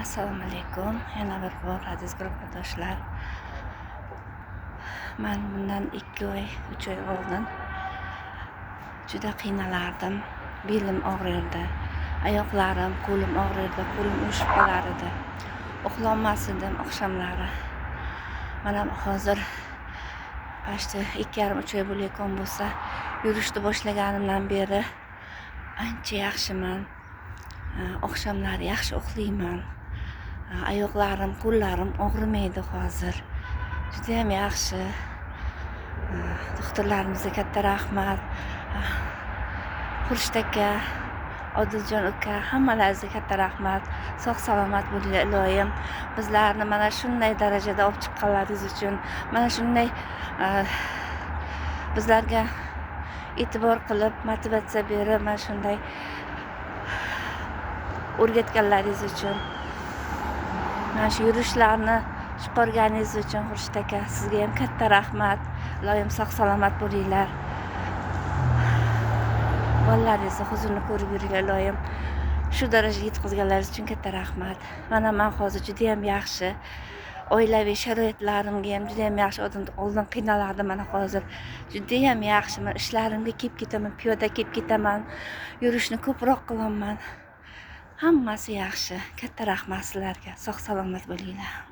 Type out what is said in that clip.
Assalomu alaykum. Yana bir bor aziz guruhdoshlar. Men bundan 2 oy, 3 oy oldin juda qiynalardim. Belim og'rirdi. Oyoqlarim, qo'lim og'rirdi. Qo'lim o'shib qolar edi. Uxlolmas edim oqshomlari. Mana hozir pashti 2,5-3 oy bo'layotgan bo'lsa, yurishni boshlaganimdan beri ancha yaxshiman. Oqshomlari yaxshi uxlayman. Oyoqlarim, qo'llarim og'rimaydi hozir. Juda ham yaxshi. Doktorlarimizga katta rahmat. Xurshid aka, Odiljon aka, hammalaringizga katta rahmat. Sog' salomat bo'linglar iloyim. Bizlarni mana shunday darajada olib chiqqanlaringiz uchun, mana shunday bizlarga e'tibor qilib, motivatsiya berib, mana shunday o'rgatganlaringiz uchun, mana shu yurishlarni chiqarganingiz uchun Xurshid aka, sizga ham katta rahmat. Iloyim sog' salomat bo'linglar. Bolalaringizni huzurni ko'rib yurgan iloyim. Shu darajaga yetkazganlaringiz uchun katta rahmat. Mana men hozir juda ham yaxshi. Oilaviy sharoitlarimga ham juda ham yaxshi. Oldin qiynalardim, mana hozir juda ham yaxshiman. Ishlarimga kelib ketaman, piyoda kelib ketaman. Yurishni ko'proq qilaman. Hammasi yaxshi. Katta rahmat sizlarga. Sog' salomat bo'linglar.